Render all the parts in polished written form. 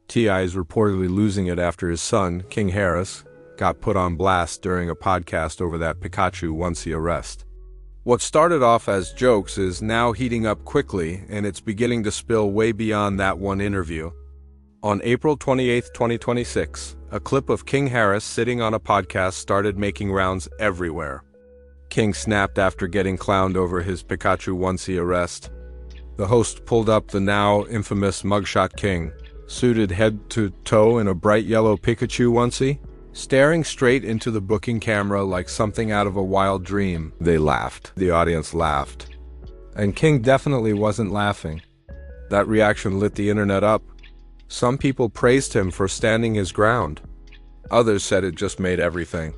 T.I. is reportedly losing it after his son, King Harris, got put on blast during a podcast over that Pikachu onesie arrest. What started off as jokes is now heating up quickly, and it's beginning to spill way beyond that one interview. On April 28, 2026, a clip of King Harris sitting on a podcast started making rounds everywhere. King snapped after getting clowned over his Pikachu onesie arrest. The host pulled up the now infamous mugshot King, suited head to toe in a bright yellow Pikachu onesie, staring straight into the booking camera like something out of a wild dream. They laughed. The audience laughed. And King definitely wasn't laughing. That reaction lit the internet up. Some people praised him for standing his ground. Others said it just made everything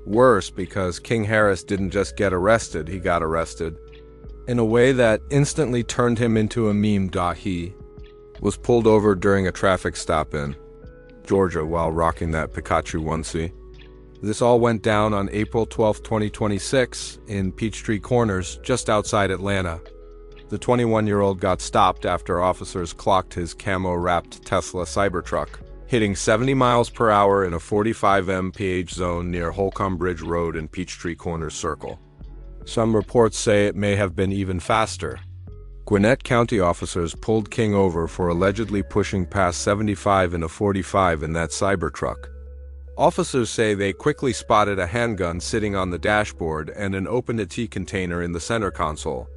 worse because King Harris didn't just get arrested, he got arrested in a way that instantly turned him into a meme. He was pulled over during a traffic stop in Georgia while rocking that Pikachu onesie. This all went down on April 12, 2026 in Peachtree Corners, just outside Atlanta. The 21-year-old got stopped after officers clocked his camo-wrapped Tesla Cybertruck, hitting 70 miles per hour in a 45 mph zone near Holcomb Bridge Road in Peachtree Corners Circle. Some reports say it may have been even faster. Gwinnett County officers pulled King over for allegedly pushing past 75 in a 45 in that Cybertruck. Officers say they quickly spotted a handgun sitting on the dashboard and an open tea container in the center console.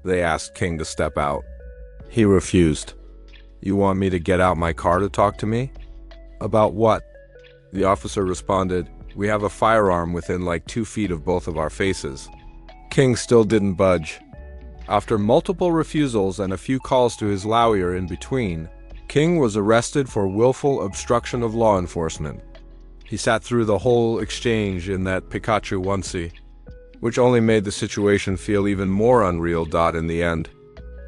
They asked King to step out. He refused. "You want me to get out my car to talk to me?" "About what?" The officer responded, "We have a firearm within like 2 feet of both of our faces." King still didn't budge. After multiple refusals and a few calls to his lawyer in between, King was arrested for willful obstruction of law enforcement. He sat through the whole exchange in that Pikachu onesie, which only made the situation feel even more unreal. In the end,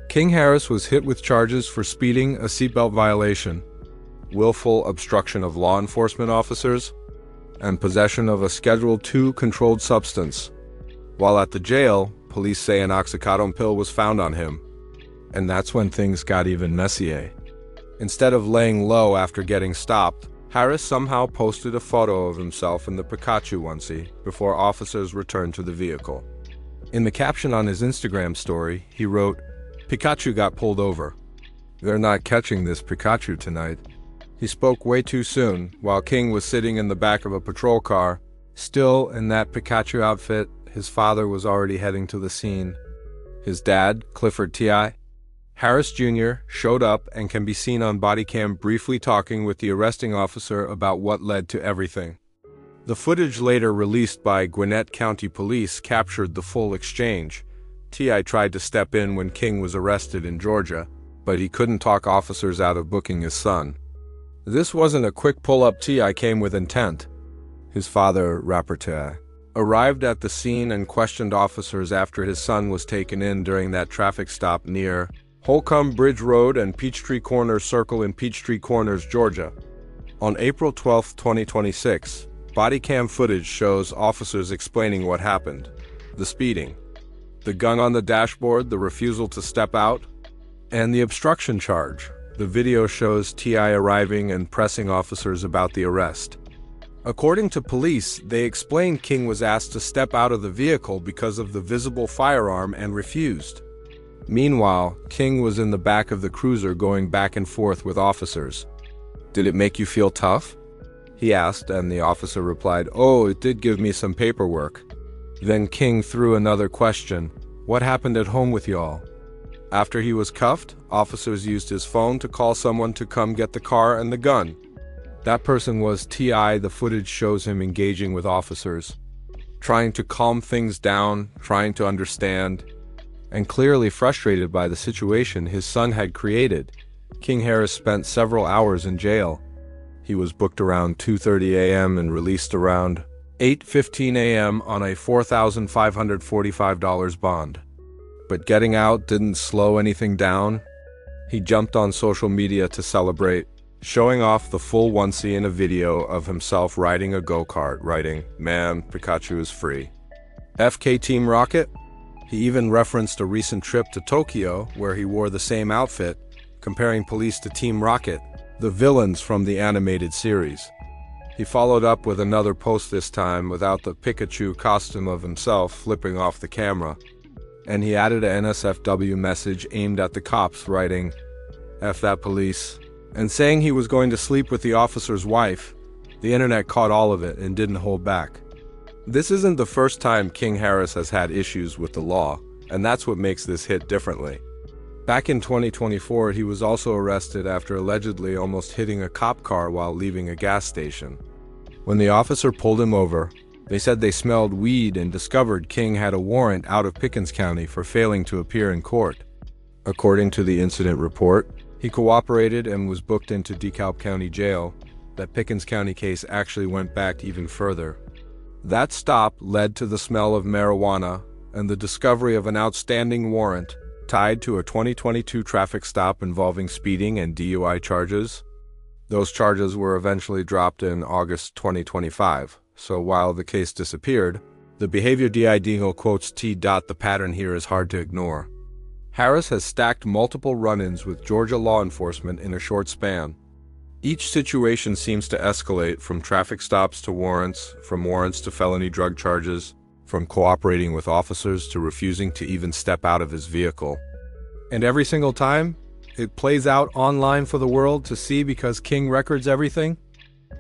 King Harris was hit with charges for speeding, a seatbelt violation, willful obstruction of law enforcement officers, and possession of a Schedule II controlled substance. While at the jail, police say an oxycodone pill was found on him. And that's when things got even messier. Instead of laying low after getting stopped, Harris somehow posted a photo of himself in the Pikachu onesie before officers returned to the vehicle. In the caption on his Instagram story, he wrote, "Pikachu got pulled over. They're not catching this Pikachu tonight." He spoke way too soon, while King was sitting in the back of a patrol car. Still in that Pikachu outfit, his father was already heading to the scene. His dad, Clifford T.I. Harris Jr., showed up and can be seen on body cam briefly talking with the arresting officer about what led to everything. The footage later released by Gwinnett County Police captured the full exchange. T.I. tried to step in when King was arrested in Georgia, but he couldn't talk officers out of booking his son. This wasn't a quick pull-up. T.I. came with intent. His father, rapper T.I., arrived at the scene and questioned officers after his son was taken in during that traffic stop near Holcomb Bridge Road and Peachtree Corners Circle in Peachtree Corners, Georgia. On April 12, 2026, body cam footage shows officers explaining what happened: the speeding, the gun on the dashboard, the refusal to step out, and the obstruction charge. The video shows T.I. arriving and pressing officers about the arrest. According to police, they explained King was asked to step out of the vehicle because of the visible firearm and refused. Meanwhile, King was in the back of the cruiser going back and forth with officers. "Did it make you feel tough?" he asked, and the officer replied, "Oh, it did give me some paperwork." Then King threw another question: "What happened at home with y'all?" After he was cuffed, officers used his phone to call someone to come get the car and the gun. That person was T.I. The footage shows him engaging with officers, trying to calm things down, trying to understand, and clearly frustrated by the situation his son had created. King Harris spent several hours in jail. He was booked around 2:30 a.m. and released around 8:15 a.m. on a $4,545 bond. But getting out didn't slow anything down. He jumped on social media to celebrate, showing off the full onesie in a video of himself riding a go-kart, writing, "Man, Pikachu is free. FK Team Rocket?" He even referenced a recent trip to Tokyo where he wore the same outfit, comparing police to Team Rocket. the villains from the animated series. He followed up with another post, this time without the Pikachu costume of himself flipping off the camera. And he added an NSFW message aimed at the cops, writing, "F that police," and saying he was going to sleep with the officer's wife. The internet caught all of it and didn't hold back. This isn't the first time King Harris has had issues with the law, and that's what makes this hit differently. Back in 2024, he was also arrested after allegedly almost hitting a cop car while leaving a gas station. When the officer pulled him over, they said they smelled weed and discovered King had a warrant out of Pickens County for failing to appear in court. According to the incident report, he cooperated and was booked into DeKalb County Jail. That Pickens County case actually went back even further. That stop led to the smell of marijuana and the discovery of an outstanding warrant tied to a 2022 traffic stop involving speeding and DUI charges. Those charges were eventually dropped in August 2025, so while the case disappeared, the behavior DID quotes T. The pattern here is hard to ignore. Harris has stacked multiple run-ins with Georgia law enforcement in a short span. Each situation seems to escalate from traffic stops to warrants, from warrants to felony drug charges, from cooperating with officers to refusing to even step out of his vehicle. And every single time, it plays out online for the world to see because King records everything.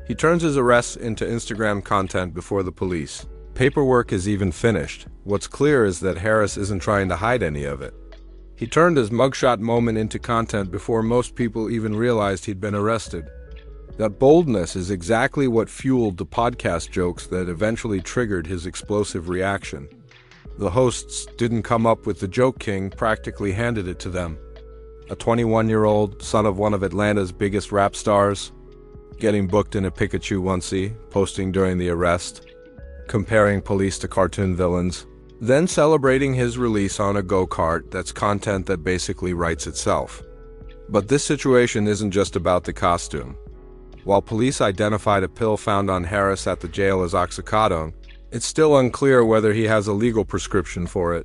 He turns his arrests into Instagram content before the police. Paperwork is even finished. What's clear is that Harris isn't trying to hide any of it. He turned his mugshot moment into content before most people even realized he'd been arrested. That boldness is exactly what fueled the podcast jokes that eventually triggered his explosive reaction. The hosts didn't come up with the joke, King practically handed it to them. A 21-year-old, son of one of Atlanta's biggest rap stars, getting booked in a Pikachu onesie, posting during the arrest, comparing police to cartoon villains, then celebrating his release on a go-kart. That's content that basically writes itself. But this situation isn't just about the costume. While police identified a pill found on Harris at the jail as oxycodone, it's still unclear whether he has a legal prescription for it.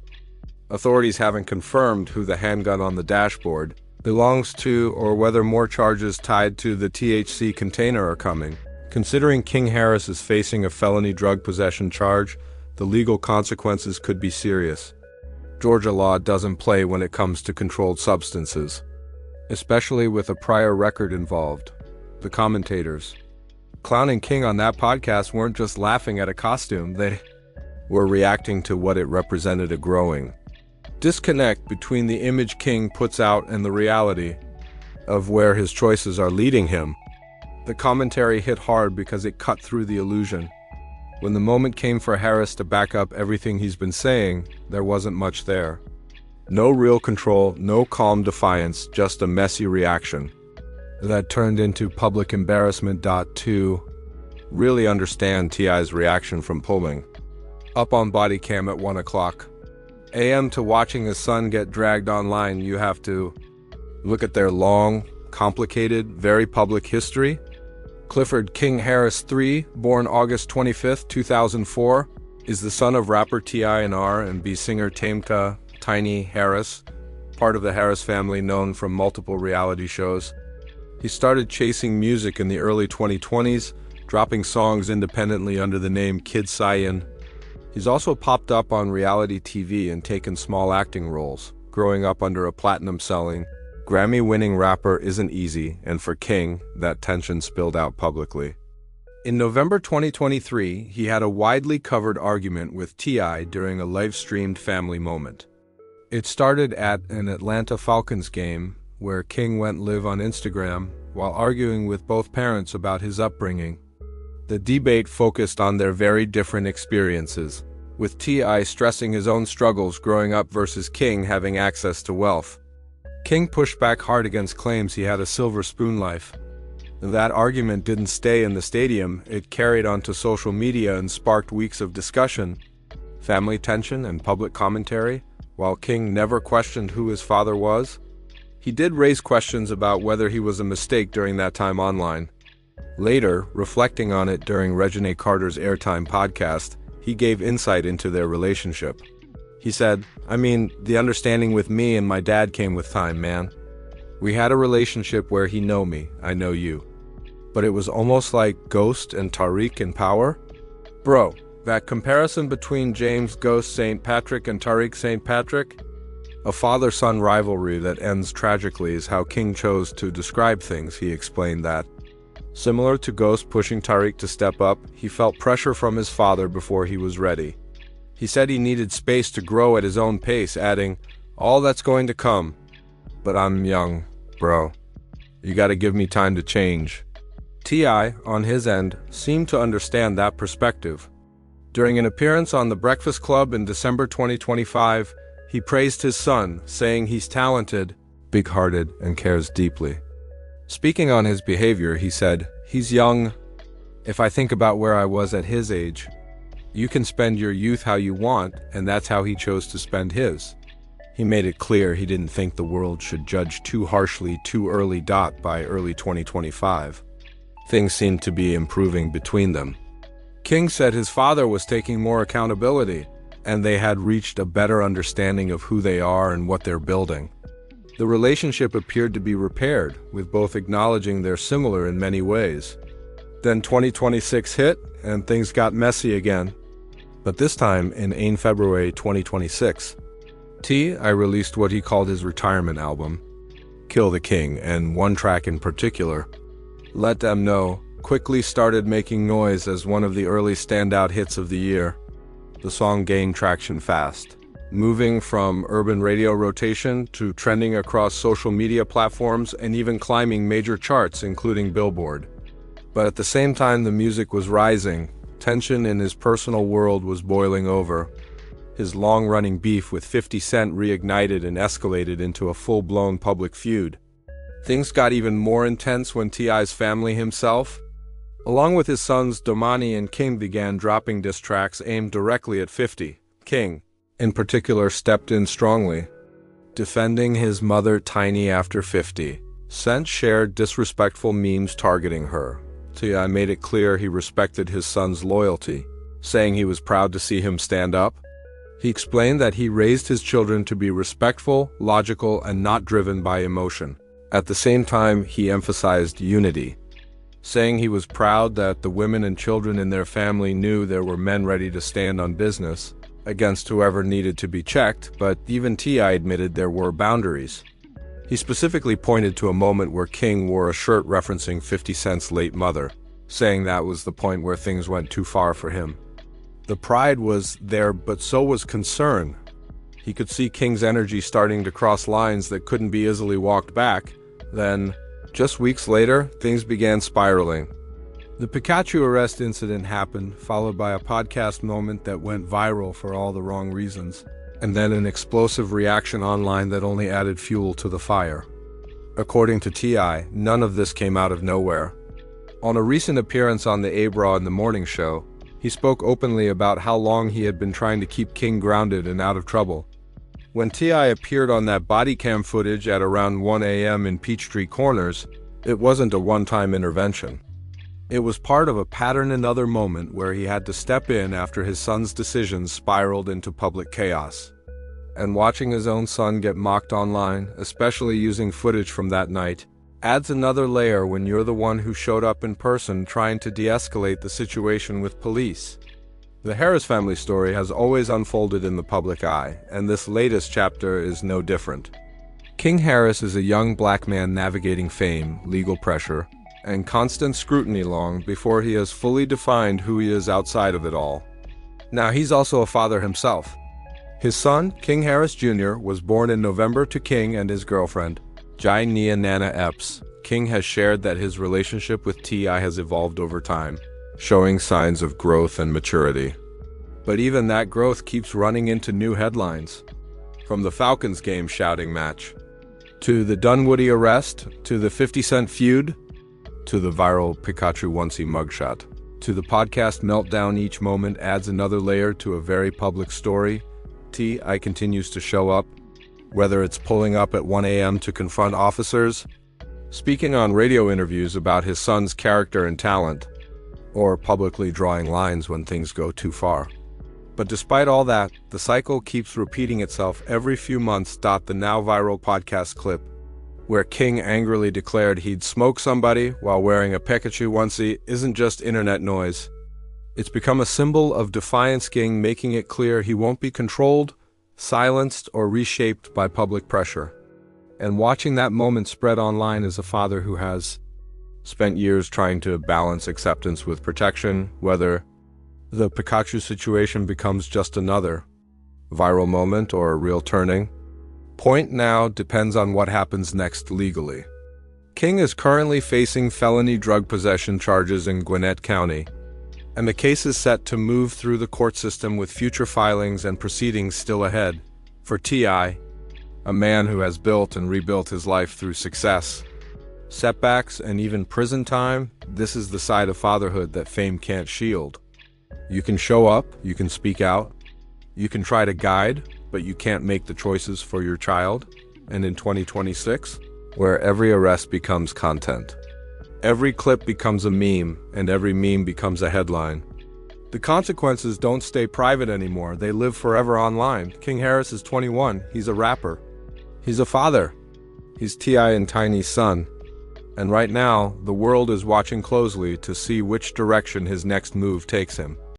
Authorities haven't confirmed who the handgun on the dashboard belongs to or whether more charges tied to the THC container are coming. Considering King Harris is facing a felony drug possession charge, the legal consequences could be serious. Georgia law doesn't play when it comes to controlled substances, especially with a prior record involved. The commentators clowning King on that podcast weren't just laughing at a costume, they were reacting to what it represented: a growing disconnect between the image King puts out and the reality of where his choices are leading him. The commentary hit hard because it cut through the illusion. When the moment came for Harris to back up everything he's been saying, there wasn't much there. No real control, no calm defiance, just a messy reaction that turned into public embarrassment. To really understand T.I.'s reaction from pulling up on body cam at 1 o'clock a.m. to watching his son get dragged online, you have to look at their long, complicated, very public history. Clifford King Harris III, born August 25, 2004, is the son of rapper T.I. and R&B singer Tameka Tiny Harris, part of the Harris family known from multiple reality shows. He started chasing music in the early 2020s, dropping songs independently under the name Kid Cyan. He's also popped up on reality TV and taken small acting roles. Growing up under a platinum-selling, Grammy-winning rapper isn't easy, and for King, that tension spilled out publicly. In November 2023, he had a widely covered argument with T.I. during a live-streamed family moment. It started at an Atlanta Falcons game, where King went live on Instagram while arguing with both parents about his upbringing. The debate focused on their very different experiences, with T.I. stressing his own struggles growing up versus King having access to wealth. King pushed back hard against claims he had a silver spoon life. That argument didn't stay in the stadium, it carried onto social media and sparked weeks of discussion, family tension, and public commentary. While King never questioned who his father was, he did raise questions about whether he was a mistake during that time online. Later, reflecting on it during Reginae Carter's Airtime podcast, he gave insight into their relationship. He said, "The understanding with me and my dad came with time, man. We had a relationship where he know me, I know you. But it was almost like Ghost and Tariq in Power. Bro, that comparison between James Ghost St. Patrick and Tariq St. Patrick? A father-son rivalry that ends tragically is how King chose to describe things. He explained that, similar to Ghost pushing Tariq to step up, he felt pressure from his father before he was ready. He said he needed space to grow at his own pace, adding, "All that's going to come. But I'm young, bro. You gotta give me time to change." T.I., on his end, seemed to understand that perspective. During an appearance on The Breakfast Club in December 2025, he praised his son, saying he's talented, big-hearted, and cares deeply. Speaking on his behavior, he said, "He's young. If I think about where I was at his age, you can spend your youth how you want, and that's how he chose to spend his." He made it clear he didn't think the world should judge too harshly too early. By early 2025, things seemed to be improving between them. King said his father was taking more accountability, and they had reached a better understanding of who they are and what they're building. The relationship appeared to be repaired, with both acknowledging they're similar in many ways. Then 2026 hit, and things got messy again. But this time, in February 2026, T.I. released what he called his retirement album, Kill the King, and one track in particular, Let Them Know, quickly started making noise as one of the early standout hits of the year. The song gained traction fast, moving from urban radio rotation to trending across social media platforms and even climbing major charts, including Billboard. But at the same time the music was rising, tension in his personal world was boiling over. His long-running beef with 50 Cent reignited and escalated into a full-blown public feud. Things got even more intense when T.I.'s family himself, along with his sons Domani and King, began dropping diss tracks aimed directly at 50. King, in particular, stepped in strongly, defending his mother Tiny after 50 Cent shared disrespectful memes targeting her. T.I. made it clear he respected his son's loyalty, saying he was proud to see him stand up. He explained that he raised his children to be respectful, logical, and not driven by emotion. At the same time, he emphasized unity, saying he was proud that the women and children in their family knew there were men ready to stand on business against whoever needed to be checked, but even T.I. admitted there were boundaries. He specifically pointed to a moment where King wore a shirt referencing 50 Cent's late mother, saying that was the point where things went too far for him. The pride was there, but so was concern. He could see King's energy starting to cross lines that couldn't be easily walked back. Then, just weeks later, things began spiraling. The Pikachu arrest incident happened, followed by a podcast moment that went viral for all the wrong reasons, and then an explosive reaction online that only added fuel to the fire. According to T.I., none of this came out of nowhere. On a recent appearance on the A-Bra in the Morning Show, he spoke openly about how long he had been trying to keep King grounded and out of trouble. When T.I. appeared on that body cam footage at around 1 a.m. in Peachtree Corners, it wasn't a one-time intervention. It was part of a pattern another moment where he had to step in after his son's decisions spiraled into public chaos. And watching his own son get mocked online, especially using footage from that night, adds another layer when you're the one who showed up in person trying to de-escalate the situation with police. The Harris family story has always unfolded in the public eye, and this latest chapter is no different. King Harris is a young black man navigating fame, legal pressure, and constant scrutiny long before he has fully defined who he is outside of it all. Now, he's also a father himself. His son, King Harris Jr., was born in November to King and his girlfriend, Jai Nia Nana Epps. King has shared that his relationship with T.I. has evolved over time, showing signs of growth and maturity. But even that growth keeps running into new headlines. From the Falcons game shouting match, to the Dunwoody arrest, to the 50 Cent feud, to the viral Pikachu onesie mugshot, to the podcast meltdown. Each moment adds another layer to a very public story. T.I. continues to show up, whether it's pulling up at 1 a.m. to confront officers, speaking on radio interviews about his son's character and talent, or publicly drawing lines when things go too far. But despite all that, the cycle keeps repeating itself every few months. The now viral podcast clip, where King angrily declared he'd smoke somebody while wearing a Pikachu onesie, isn't just internet noise. It's become a symbol of defiance, King making it clear he won't be controlled, silenced, or reshaped by public pressure. And watching that moment spread online as a father who has spent years trying to balance acceptance with protection, whether the Pikachu situation becomes just another viral moment or a real turning point now depends on what happens next legally. King is currently facing felony drug possession charges in Gwinnett County, and the case is set to move through the court system with future filings and proceedings still ahead. For T.I., a man who has built and rebuilt his life through success, setbacks, and even prison time, this is the side of fatherhood that fame can't shield. You can show up, you can speak out, you can try to guide, but you can't make the choices for your child. And in 2026, where every arrest becomes content, every clip becomes a meme, and every meme becomes a headline, the consequences don't stay private anymore. They live forever online. King Harris is 21. He's a rapper. He's a father. He's T.I. and Tiny's son. And right now, the world is watching closely to see which direction his next move takes him.